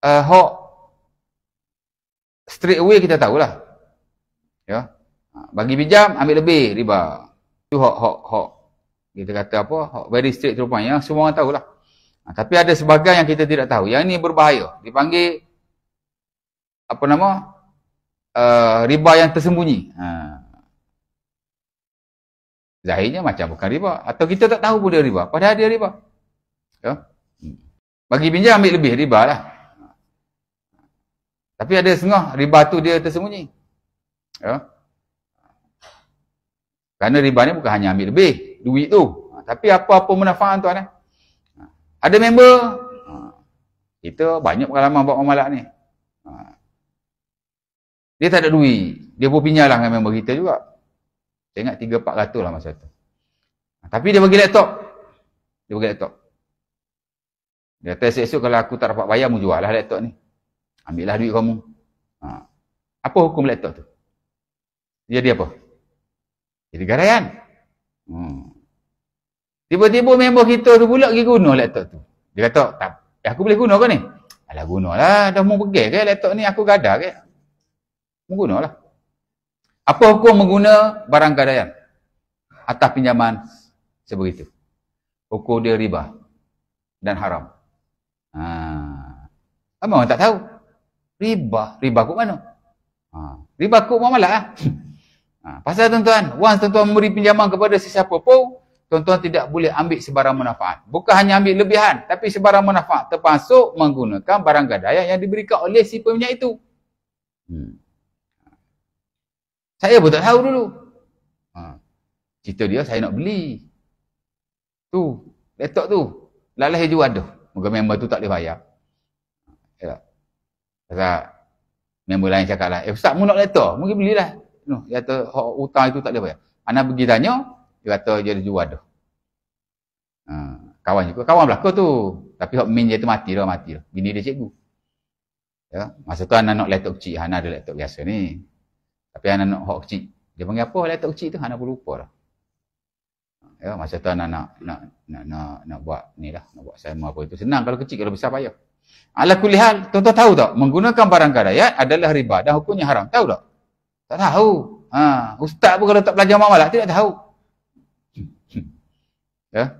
Hak straight away kita tahulah. Ya. Bagi pinjam ambil lebih riba. Itu hak kita kata apa? Hak very straight rupanya, semua orang tahulah. Tapi ada sebahagian yang kita tidak tahu. Yang ini berbahaya. Dipanggil apa nama? Riba yang tersembunyi. Zahirnya macam bukan riba. Atau kita tak tahu pun dia riba. Padahal dia riba. Ya. Bagi pinjam ambil lebih, riba lah. Tapi ada setengah riba tu dia tersembunyi. Ya. Kerana riba ni bukan hanya ambil lebih duit tu. Tapi apa-apa manfaat tuan. Ada member, kita banyak pengalaman buat muamalah ni. Dia tak ada duit. Dia pun pinjam lah dengan member kita juga. Saya ingat 300-400 lah masa tu. Tapi dia bagi laptop. Dia kata esok kalau aku tak dapat bayar, mu jual lah laptop ni. Ambil lah duit kamu. Apa hukum laptop tu? Jadi apa? Jadi garaian. Tiba-tiba member kita tu pula pergi guna laptop tu. Dia kata, tak, aku boleh guna ke ni? Alah gunalah, dah mau pergi ke laptop ni, aku gadar ke? Mu gunalah. Apa hukum mengguna barang gadaian atas pinjaman sebegitu? Hukum dia riba dan haram. Apa orang tak tahu? Riba kok mana? Riba kok muamalah lah. Pasal tuan-tuan, once tuan-tuan memberi pinjaman kepada sesiapa pun, tuan-tuan tidak boleh ambil sebarang manfaat. Bukan hanya ambil lebihan, tapi sebarang manfaat, termasuk menggunakan barang gadaian yang diberikan oleh si peminjam itu. Saya pun tak tahu dulu. Cerita dia, saya nak beli. Tu, laptop tu. Lalah jual dah. Moga member tu tak boleh bayar. Ya. Pasal member lain cakap lah, Ustaz mu nak laptop, mungkin belilah. Dia kata, hutang itu tak boleh bayar. Anak pergi tanya, dia kata dia jual dah. Kawan juga, kawan belakang tu. Tapi hak min dia tu mati dah. Bini dia cikgu. Ya. Masa tu anak nak laptop kecil, anak ada laptop biasa ni. Tapi anak nak hak kecil. Dia panggil apa laptop kecil tu? Anak pun lupa lah. Ya, masa tu anak nak buat ni lah. Nak buat sama apa itu. Senang kalau kecil, kalau besar payah. Ala kulli hal, tuan-tuan tahu tak? Menggunakan barang gadaian adalah riba dan hukumnya haram. Tahu tak? Tak tahu. Ustaz pun kalau tak belajar muamalah, tidak tahu. Ya.